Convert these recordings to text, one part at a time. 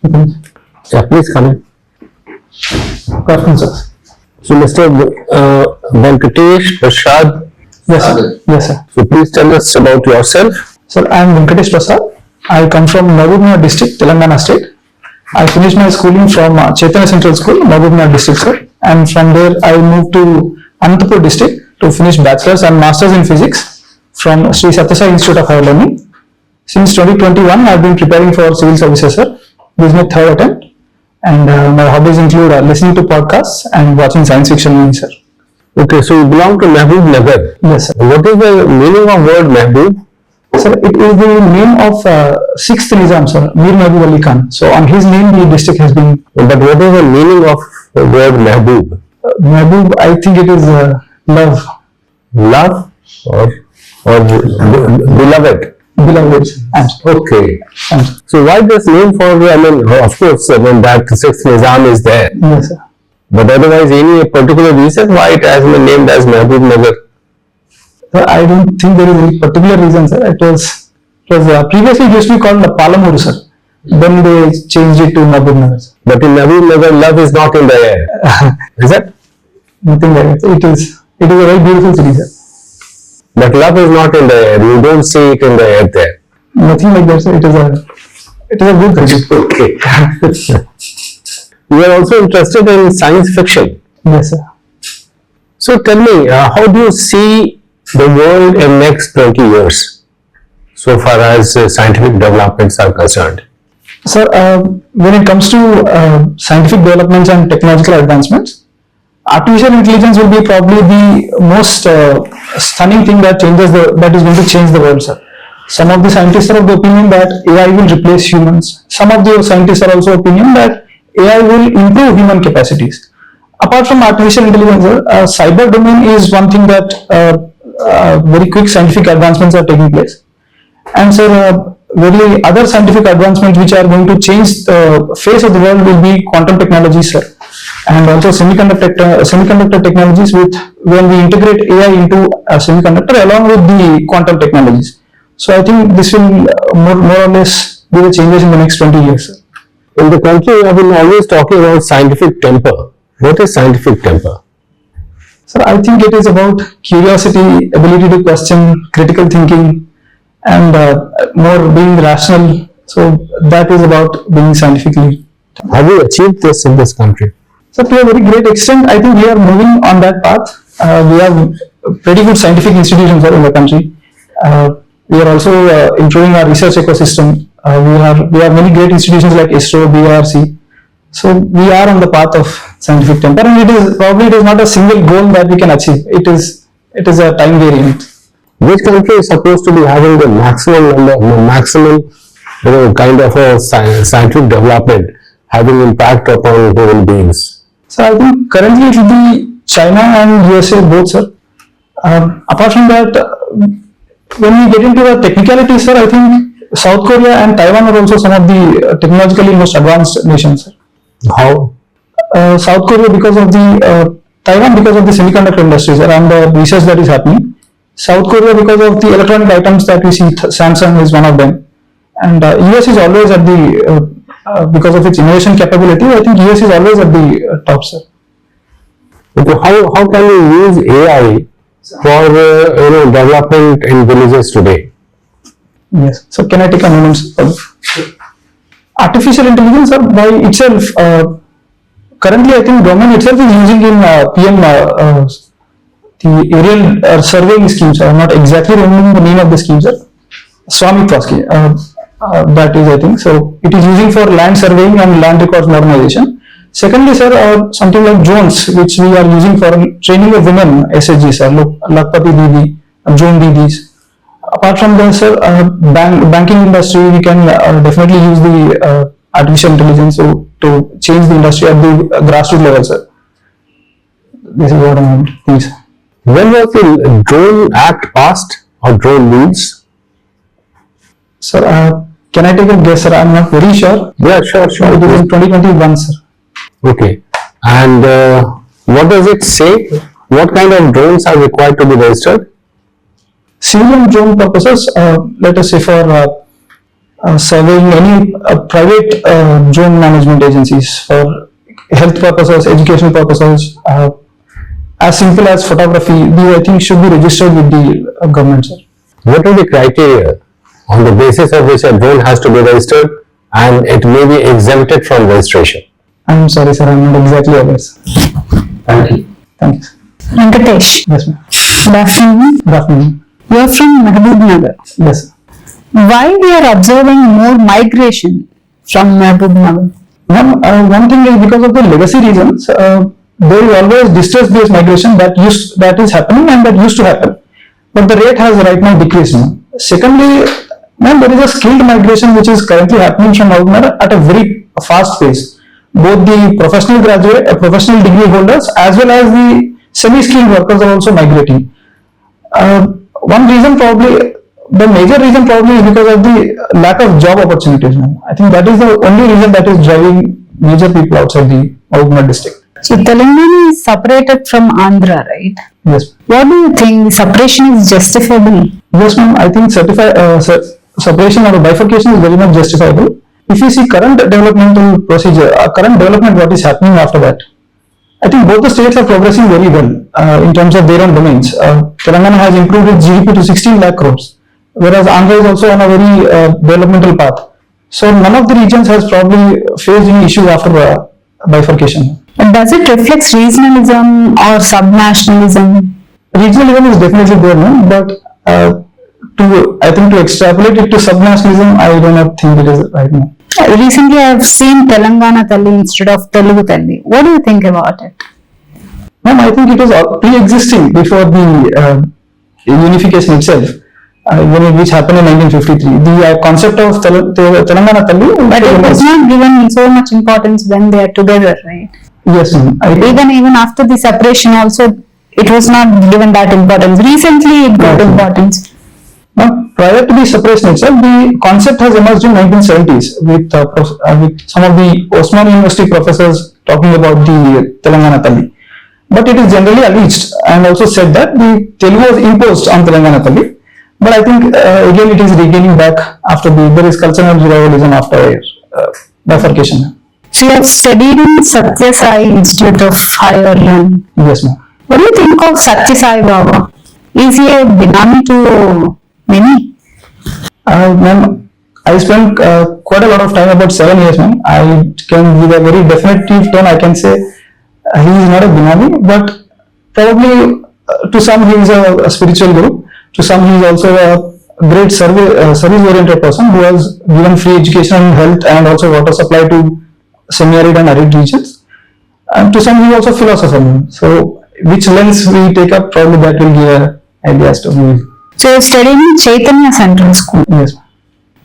Yeah, please come in. Good afternoon, sir. So, Mr. Venkatesh Prasad. Yes, sir. Yes, sir. So, please tell us about yourself. Sir, I am Venkatesh Prasad. I come from Nagar district, Telangana state. I finished my schooling from Chaitanya Central School, Nagar district, sir. And from there, I moved to Anantapur district to finish bachelor's and master's in physics from Sri Satya Sai Institute of Higher Learning. Since 2021, I have been preparing for civil services, sir. This is my third attempt. And my hobbies include listening to podcasts and watching science fiction movies, sir. Okay, so you belong to Mehboob Nagar. Yes, sir. What is the meaning of word Mehboob? Sir, it is the name of 6th Nizam, sir, Mir Mehboob Ali Khan. So on his name, the district has been. But what is the meaning of the word Mehboob? Mehboob, I think it is love. Love or beloved? Beloved. Okay. Answer. So why this name for, I mean, of course, when that 6th Nizam is there. Yes, sir. But otherwise, any particular reason why it has been named as Mehboob Nagar? Sir, I don't think there is any particular reason, sir. It was previously it used to be called Palamur, sir. Then they changed it to Mehboob Nagar. But in Mehboob Nagar, love is not in the air. Is that? Nothing like that. It is a very beautiful city, sir. But love is not in the air. You don't see it in the air there. Nothing like that, sir. It is a good city. Okay. You are also interested in science fiction. Yes, sir. So tell me, how do you see the world in next 20 years, so far as scientific developments are concerned? Sir, when it comes to scientific developments and technological advancements, artificial intelligence will be probably the most stunning thing that is going to change the world, sir. Some of the scientists are of the opinion that AI will replace humans. Some of the scientists are also of the opinion that AI will improve human capacities. Apart from artificial intelligence, cyber domain is one thing that very quick scientific advancements are taking place. And so very other scientific advancements which are going to change the face of the world will be quantum technologies, sir. And also semiconductor technologies, when we integrate AI into a semiconductor along with the quantum technologies. So I think this will more or less be the changes in the next 20 years, sir. In the country, we have been always talking about scientific temper. What is scientific temper? Sir, I think it is about curiosity, ability to question, critical thinking, and more being rational. So that is about being scientifically. Have you achieved this in this country? So to a very great extent, I think we are moving on that path. We have pretty good scientific institutions in the country. We are also improving our research ecosystem. We have many great institutions like ISRO, BRC. So we are on the path of scientific temper, and it is not a single goal that we can achieve. It is a time variant. Which country is supposed to be having the maximum kind of a scientific development having impact upon human beings? So I think currently it will be China and USA both, sir. Apart from that, when we get into the technicalities, sir, I think South Korea and Taiwan are also some of the technologically most advanced nations, sir. How? South Korea because of the Taiwan because of the semiconductor industries and the research that is happening. South Korea because of the electronic items that we see, Samsung is one of them, and US is always at the because of its innovation capability. I think US is always at the top, sir. Okay, how can we use AI for development in villages today? Yes. So can I take a moment? Artificial intelligence, sir, by itself, currently I think government itself is using in PM the aerial surveying schemes. I'm not exactly remembering the name of the scheme, sir. Swamitwa scheme. That is, I think. So it is using for land surveying and land records modernization. Secondly, sir, something like drones, which we are using for training of women, SHGs, sir, Lakpati Didi, drone Didis. Apart from that, sir, banking industry, we can definitely use the artificial intelligence to change the industry at the grassroots level, sir. This is what I meant. Please. When was the Drone Act passed or drone rules? Sir, can I take a guess, sir? I'm not very sure. Yeah, sure. It is in 2021, sir. Okay. And what does it say? What kind of drones are required to be registered? Civilian drone purposes, let us say for surveying any private zone management agencies for health purposes, educational purposes, as simple as photography, these I think should be registered with the government, sir. What are the criteria on the basis of which a drone has to be registered and it may be exempted from registration? I'm sorry, sir, I'm not exactly aware, sir. Thank you. Thank you. Venkatesh, Yes, ma'am. good afternoon. Good afternoon. You are from Nagar. Yes, sir. Why we are observing more migration from Nagar? One thing is because of the legacy reasons, there is always distress-based migration that is happening and that used to happen, but the rate has right now decreased now. Secondly, ma'am, there is a skilled migration which is currently happening from Nagar at a very fast pace. Both the professional professional degree holders as well as the semi-skilled workers are also migrating. One reason probably, the major reason probably is because of the lack of job opportunities now. I think that is the only reason that is driving major people outside the Nagar district. So Telangana is separated from Andhra, right? Yes. What do you think? The separation is justifiable? Yes, ma'am. I think separation or bifurcation is very much justifiable. If you see current developmental procedure, current development, what is happening after that, I think both the states are progressing very well in terms of their own domains. Telangana has improved its GDP to 16 lakh crores, whereas Andhra is also on a very developmental path. So none of the regions has probably faced any issue after bifurcation. And does it reflect regionalism or subnationalism? Regionalism is definitely there, ma'am, but I think to extrapolate it to subnationalism, I do not think it is right now. Recently, I have seen Telangana Talli instead of Telugu Talli. What do you think about it? Ma'am, I think it was pre-existing before the unification itself, which happened in 1953. The concept of Telangana Talli, But it was not given so much importance when they are together, right? Yes, ma'am. Even after the separation also, it was not given that importance. Recently, it got importance. Now, prior to the separation itself, the concept has emerged in 1970s with some of the Osman University professors talking about the Telangana Talli. But it is generally alleged and also said that the Telugu was imposed on Telangana Talli. But I think again it is regaining back after there is cultural revival after bifurcation. So you have studied in Satya Sai Institute of Higher Learning. Yes, ma'am. What do you think of Satya Sai Baba? Is he a binami to many? Ma'am, I spent quite a lot of time, about 7 years, ma'am. I can give a very definitive tone. I can say he is not a binami, but probably to some he is a spiritual guru. To some he is also a great service-oriented person who has given free education and health and also water supply to semi-arid and arid regions. And to some he is also a philosopher. So which lens we take up, probably that will give ideas to me. So you studied in Chaitanya Central School. Yes.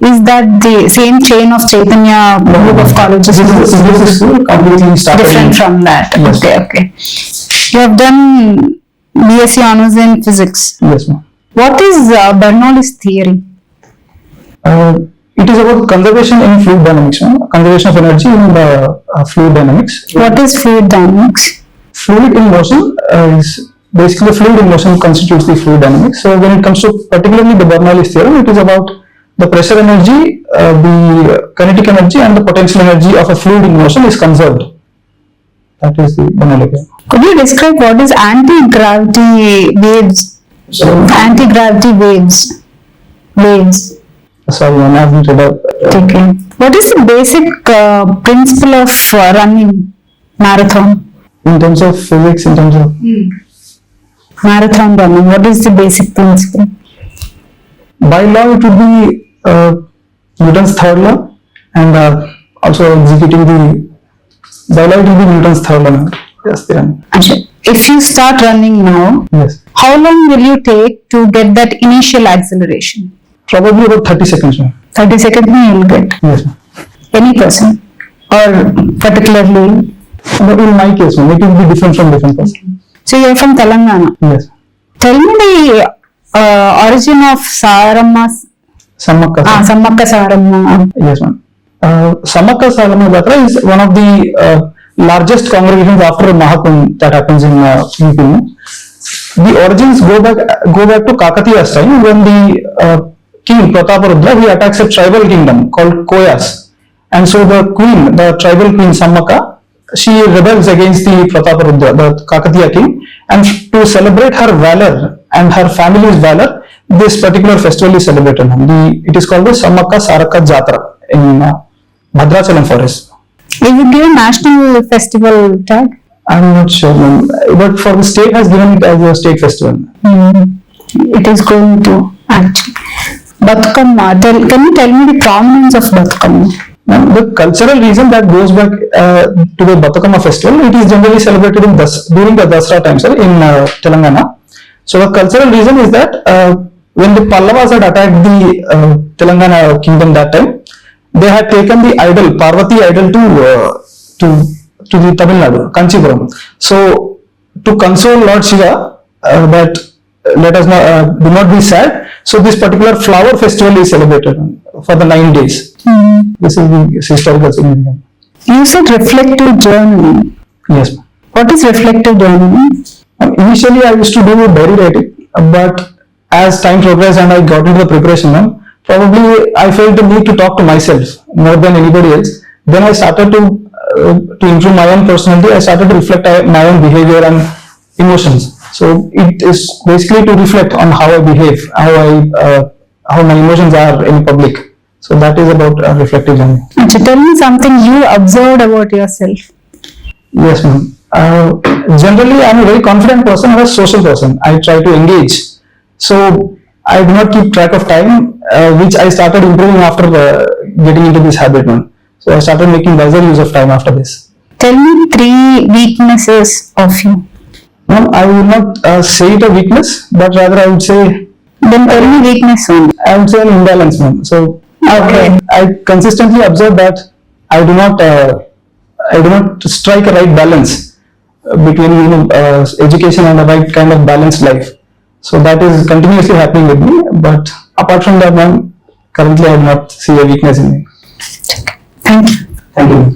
Is that the same chain of Chaitanya group of colleges? This is school completely started. Different from that. Yes. Okay. You have done BSc Honours in Physics. Yes, ma'am. What is Bernoulli's theory? It is about conservation in fluid dynamics, conservation of energy in the fluid dynamics. What is fluid dynamics? Fluid in motion is basically fluid in motion constitutes the fluid dynamics. So when it comes to particularly the Bernoulli's theorem, it is about the pressure energy, the kinetic energy and the potential energy of a fluid in motion is conserved. That is the Bernoulli theorem. Could you describe what is anti-gravity waves? Anti-gravity waves. Sorry, I haven't read up. Okay. What is the basic principle of running marathon? In terms of physics, in terms of Marathon running, what is the basic principle? by law it would be Newton's third law, and also executing the by law it will be Newton's third law. Yes, Ashok, if you start running now, yes. how long will you take to get that initial acceleration? Probably about 30 seconds, ma'am. 30 seconds you will get. Yes, ma'am. Any person or particularly? But in my case, ma'am, it will be different from different person. So you are from Telangana. Yes. Tell me the origin of Saramma. Sammakka. Sammakka Saramma. Yes, ma'am. Sammakka Saramma Jatra is one of the largest congregations after Mahakumbh that happens in UP. The origins go back to Kakatiya's time when the king Prataparudra, he attacks a tribal kingdom called Koyas. And so the queen, the tribal queen Sammaka, she rebels against the Prataparudra, the Kakatiya king, and to celebrate her valor and her family's valor, this particular festival is celebrated. It is called the Sammaka Saraka Jatra in Bhadrachalam forest. Is it given national festival tag? I'm not sure, ma'am, but for the state has given it as a state festival. It is going to actually. Bathukamma, can you tell me the prominence of Bathukamma? Now, the cultural reason that goes back to the Bathukamma festival, it is generally celebrated in during the Dasra time, sir, in Telangana. So the cultural reason is that when the Pallavas had attacked the Telangana kingdom that time, they had taken the idol, Parvati idol to the Tamil Nadu, Kanchipuram. So to console Lord Shiva that let us not, do not be sad, so this particular flower festival is celebrated for the 9 days. This is the historical significance. You said reflective journaling. Yes, ma'am. What is reflective journaling? Initially, I used to do diary writing, but as time progressed and I got into the preparation, probably I felt the need to talk to myself more than anybody else. Then I started to improve my own personality. I started to reflect my own behavior and emotions. So it is basically to reflect on how I behave, how my emotions are in public. So that is about reflective journaling. So tell me something you observed about yourself. Yes, ma'am. Generally, I am a very confident person and a social person. I try to engage. So I do not keep track of time, which I started improving after getting into this habit, ma'am. So I started making wiser use of time after this. Tell me 3 weaknesses of you. Ma'am, I will not say it a weakness, but rather I would say. Then tell me weakness only. I would say an imbalance, ma'am. So okay. I consistently observe that I do not strike a right balance between education and a right kind of balanced life. So that is continuously happening with me. But apart from that, ma'am, currently I do not see a weakness in me. Thank you. Thank you.